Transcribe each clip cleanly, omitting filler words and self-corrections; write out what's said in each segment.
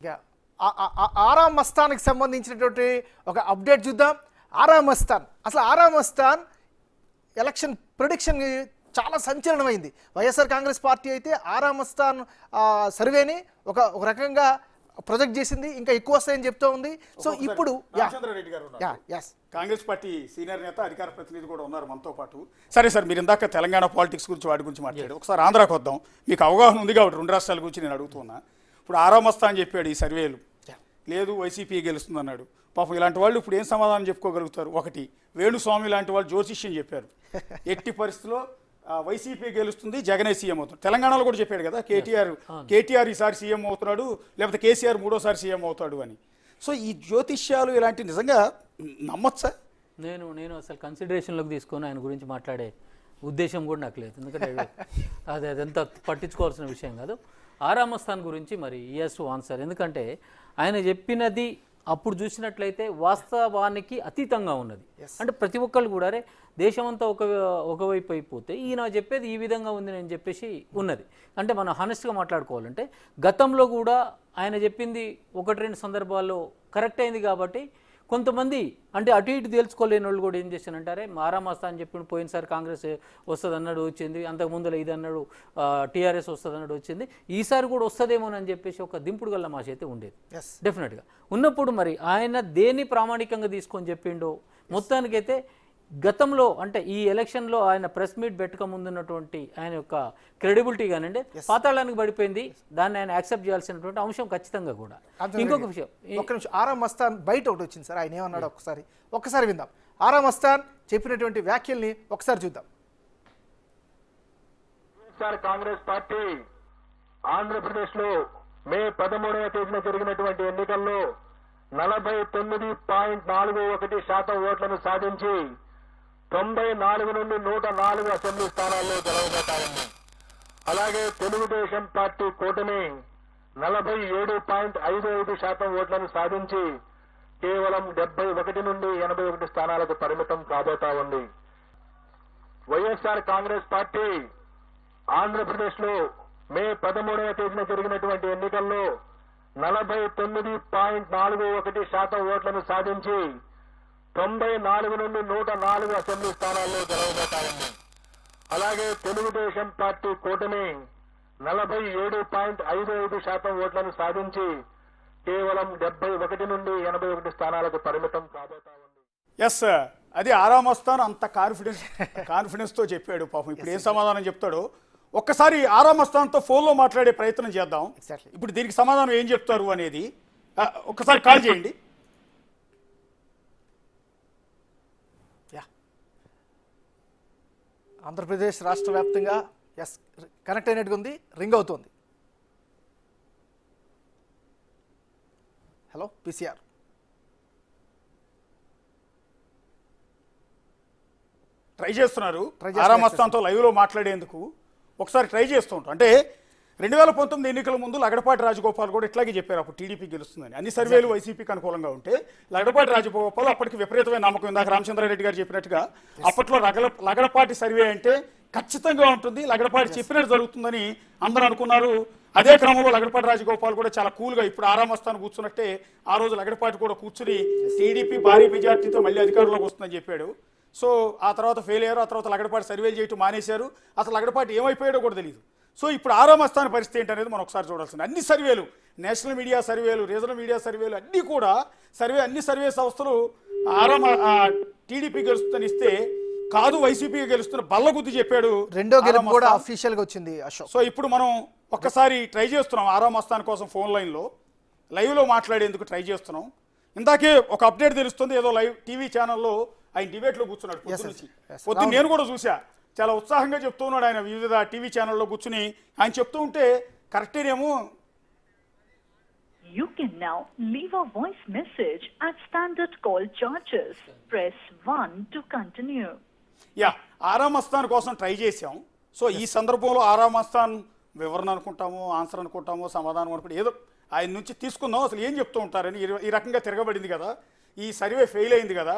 ఇక ఆరా మస్తాన్కి సంబంధించినటువంటి ఒక అప్డేట్ చూద్దాం. ఆరా మస్తాన్ అసలు ఆరా మస్తాన్ ఎలక్షన్ ప్రిడిక్షన్ చాలా సంచలనమైంది. వైఎస్ఆర్ కాంగ్రెస్ పార్టీ అయితే ఆరా మస్తాన్ సర్వేని ఒక రకంగా ప్రొజెక్ట్ చేసింది, ఇంకా ఎక్కువ వస్తాయని చెప్తూ ఉంది. సో ఇప్పుడు రామచంద్రారెడ్డి గారు కాంగ్రెస్ పార్టీ సీనియర్ నేత, అధికార ప్రతినిధి కూడా ఉన్నారు మనతో పాటు. సరే సార్, మీరు ఇందాక తెలంగాణ పాలిటిక్స్ గురించి వాటి గురించి మాట్లాడారు. ఒకసారి ఆంధ్రాకి వద్దాం. మీకు అవగాహన ఉంది కాబట్టి రెండు రాష్ట్రాల గురించి నేను అడుగుతున్నా. ఇప్పుడు ఆరా మస్తాన్ చెప్పాడు ఈ సర్వేలు, లేదు వైసీపీ గెలుస్తుంది అన్నాడు. పాపం ఇలాంటి వాళ్ళు ఇప్పుడు ఏం సమాధానం చెప్పుకోగలుగుతారు? ఒకటి, వేణుస్వామి లాంటి వాళ్ళు జ్యోతిష్యం చెప్పారు, ఎట్టి పరిస్థితిలో వైసీపీ గెలుస్తుంది, జగనే సీఎం అవుతాడు. తెలంగాణలో కూడా చెప్పాడు కదా, కేటీఆర్ ఈసారి సీఎం అవుతున్నాడు, లేకపోతే కేసీఆర్ మూడోసారి సీఎం అవుతాడు అని. సో ఈ జ్యోతిష్యాలు ఇలాంటి నిజంగా నమ్మచ్చా? నేను అసలు కన్సిడరేషన్లోకి తీసుకొని ఆయన గురించి మాట్లాడే ఉద్దేశం కూడా నాకు లేదు. ఎందుకంటే అదంతా పట్టించుకోవాల్సిన విషయం కాదు. ఆరా మస్తాన్ గురించి మరి ఈఎస్ టు ఆన్సర్. ఎందుకంటే ఆయన చెప్పినది అప్పుడు చూసినట్లయితే వాస్తవానికి అతీతంగా ఉన్నది. అంటే ప్రతి ఒక్కళ్ళు కూడా అరే దేశమంతా ఒకవైపు అయిపోతే ఈయన చెప్పేది ఈ విధంగా ఉంది అని చెప్పేసి ఉన్నది. అంటే మనం హానెస్ట్గా మాట్లాడుకోవాలంటే గతంలో కూడా ఆయన చెప్పింది ఒకటి రెండు సందర్భాల్లో కరెక్ట్ అయింది. కాబట్టి కొంతమంది అంటే అటు ఇటు తెలుసుకోలేని వాళ్ళు కూడా ఏం చేశానంటారే ఆరా మస్తాన్ అని చెప్పి పోయినసారి కాంగ్రెస్ వస్తుంది అన్నాడు వచ్చింది, అంతకుముందులో ఇది అన్నాడు టీఆర్ఎస్ వస్తుంది అన్నాడు వచ్చింది, ఈసారి కూడా వస్తుందేమోనని చెప్పేసి ఒక దింపుడు గల్ల మాష అయితే ఉండేది డెఫినెట్గా ఉన్నప్పుడు. మరి ఆయన దేన్ని ప్రామాణికంగా తీసుకొని చెప్పిండో మొత్తానికైతే గతంలో అంటే ఈ ఎలక్షన్లో ఆయన ప్రెస్ మీట్ పెట్టక ముందున్నటువంటి ఆయన యొక్క క్రెడిబిలిటీ కానివ్వండి పాతాళానికి పడిపోయింది. దాన్ని ఆయన యాక్సెప్ట్ చేయాల్సినటువంటి అంశం ఖచ్చితంగా కూడా. ఇంకొక విషయం, ఒక్క నిమిషం, ఆరా మస్తాన్ బయట ఒకటి వచ్చింది సార్, ఆయన ఏమన్నాడు ఒక్కసారి విందాం. ఆరా మస్తాన్ చెప్పినటువంటి వ్యాఖ్యల్ని ఒకసారి చూద్దాం. కాంగ్రెస్ పార్టీ ఆంధ్రప్రదేశ్లో మే 13వ తేదీన జరిగినటువంటి ఎన్నికల్లో 49.41% ఓట్లను సాధించి 94 నుండి 104 అసెంబ్లీ స్థానాల్లో గెలవబోతాయండి. అలాగే తెలుగుదేశం పార్టీ కూటమి 47.55% ఓట్లను సాధించి కేవలం 71 నుండి 81 స్థానాలకు పరిమితం కాబోతా ఉంది. వైఎస్ఆర్ కాంగ్రెస్ పార్టీ ఆంధ్రప్రదేశ్లో మే 13వ తేదీన జరిగినటువంటి ఎన్నికల్లో 49.41% ఓట్లను సాధించి 94 నుండి 104 అసెంబ్లీ స్థానాల్లో గెలవబోతాయండి. అలాగే తెలుగుదేశం పార్టీ కూటమి 47.55% ఓట్లను సాధించి కేవలం 71 నుండి 81 స్థానాలకు పరిమితం కాబోతా ఉంది. ఎస్, అది ఆరా మస్తాన్ అంత కాన్ఫిడెన్స్తో చెప్పాడు. పాపం ఇప్పుడు ఏం సమాధానం చెప్తాడో ఒక్కసారి ఆరా మస్తాన్తో ఫోన్లో మాట్లాడే ప్రయత్నం చేద్దాం. ఇప్పుడు దీనికి సమాధానం ఏం చెప్తారు అనేది ఒక్కసారి కాల్ చేయండి. ఆంధ్రప్రదేశ్ రాష్ట్ర వ్యాప్తంగా కనెక్ట్ అయినట్టుగా ఉంది, రింగ్ అవుతుంది. హలో పీసీఆర్, ట్రై చేస్తున్నారు ఆరా మస్తాన్తో లైవ్లో మాట్లాడేందుకు. ఒకసారి ట్రై చేస్తూ ఉంటాం. అంటే 2019 ఎన్నికల ముందు లగడపాటి రాజగోపాల్ కూడా ఇట్లాగే చెప్పారు, అప్పుడు టీడీపీ గెలుస్తుందని. అన్ని సర్వేలు వైసీపీకి అనుకూలంగా ఉంటే లగడపాటి రాజగోపాల్ అప్పటికి విపరీతమైన నమ్మకం. ఇందాక రామచంద్రారెడ్డి గారు చెప్పినట్టుగా అప్పట్లో లగడపాటి సర్వే అంటే ఖచ్చితంగా ఉంటుంది, లగడపాటి చెప్పినట్టు జరుగుతుందని అందరూ అనుకున్నారు. అదే క్రమంలో లగడపాటి రాజగోపాల్ కూడా చాలా కూల్గా ఇప్పుడు ఆరా మస్తాన్ కూర్చున్నట్టే ఆ రోజు లగడపాటి కూడా కూర్చుని టీడీపీ భారీ మెజార్టీతో మళ్ళీ అధికారంలోకి వస్తుందని చెప్పాడు. సో ఆ తర్వాత ఫెయిల్ అయ్యారు. ఆ తర్వాత లగడపాటి సర్వేలు చేయటం మానేశారు. అసలు లగడపాటి ఏమైపోయాడో కూడా తెలియదు. సో ఇప్పుడు ఆరా మస్తాన్ పరిస్థితి ఏంటనేది మనం ఒకసారి చూడాల్సింది. అన్ని సర్వేలు, నేషనల్ మీడియా సర్వేలు, రీజనల్ మీడియా సర్వేలు అన్నీ కూడా అన్ని సర్వే సంస్థలు టీడీపీ గెలుస్తుందని ఇస్తే కాదు వైసీపీ గెలుస్తున్న బల్లగుద్ది చెప్పాడు. రెండో గెలుపు కూడా అఫీషియల్గా వచ్చింది అశోక్. సో ఇప్పుడు మనం ఒక్కసారి ట్రై చేస్తున్నాం ఆరా మస్తాన్ కోసం ఫోన్ లైవ్లో మాట్లాడేందుకు ట్రై చేస్తున్నాం. ఇందాకే ఒక అప్డేట్ తెలుస్తుంది, ఏదో లైవ్ టీవీ ఛానల్లో ఆయన డిబేట్లో కూర్చున్నాడు పొద్దున్న నేను కూడా చూసా. చాలా ఉత్సాహంగా చెప్తూ ఉన్నాడు ఆయన వివిధ టీవీ ఛానల్లో కూర్చుని. ఆయన చెప్తూ ఉంటే కరెక్టేనేమో. You can now leave a voice message at standard call charges. Press 1 to continue. ఆరా మస్తాన్ కోసం ట్రై చేశాం. సో ఈ సందర్భంలో ఆరా మస్తాన్ వివరణ అనుకుంటాము, ఆన్సర్ అనుకుంటాము, సమాధానం అనుకుంటాం, ఏదో ఆయన నుంచి తీసుకుందాం. అసలు ఏం చెప్తూ ఉంటారని ఈ రకంగా తిరగబడింది కదా, ఈ సర్వే ఫెయిల్ అయింది కదా,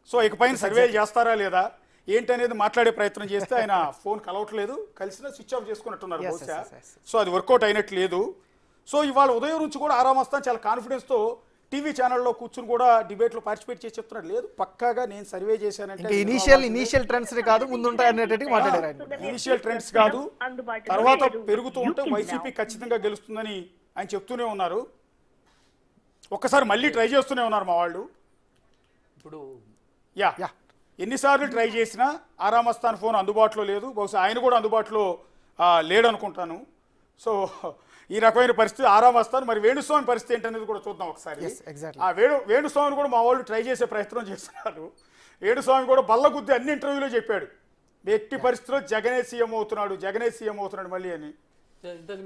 సో ఇకపైన సర్వే చేస్తారా లేదా ఏంటనేది మాట్లాడే ప్రయత్నం చేస్తే ఆయన ఫోన్ కలవట్లేదు, కలిసినా స్విచ్ ఆఫ్ చేసుకున్నట్టున్నారు బహుశా. సో అది వర్కౌట్ అయినట్లేదు. సో ఇవాళ ఉదయం నుంచి కూడా ఆరా మస్తాన్ చాలా కాన్ఫిడెన్స్తో టీవీ ఛానల్లో కూర్చుని కూడా డిబేట్లో పార్టిసిపేట్ చేసి చెప్తున్నాడు. లేదు పక్కాగా నేను సర్వే చేశానంటే ఇంకా ఇనీషియల్ ట్రెండ్స్ కాదు ముందుంటాయి అనేటట్టు మాట్లాడారు ఆయన. ఇనిషియల్ ట్రెండ్స్ కాదు, తర్వాత పెరుగుతూ ఉంటే వైసీపీ ఖచ్చితంగా గెలుస్తుందని ఆయన చెప్తూనే ఉన్నారు. ఒక్కసారి మళ్ళీ ట్రై చేస్తూనే ఉన్నారు మా వాళ్ళు. ఇప్పుడు యా యా. ఎన్నిసార్లు ట్రై చేసినా ఆరా మస్తాన్ ఫోన్ అందుబాటులో లేదు. బహుశా ఆయన కూడా అందుబాటులో లేడు అనుకుంటాను. సో ఈ రకమైన పరిస్థితి ఆరా మస్తాన్. మరి వేణుస్వామి పరిస్థితి ఏంటనేది కూడా చూద్దాం ఒకసారి. Yes, exactly. ఆ వేణుస్వామిని కూడా మా వాళ్ళు ట్రై చేసే ప్రయత్నం చేస్తున్నారు. వేణుస్వామి కూడా బల్లగుద్ది అన్ని ఇంటర్వ్యూలో చెప్పాడు, ఎట్టి పరిస్థితిలో జగనే సీఎం అవుతున్నాడు మళ్ళీ అని. ఇంతకు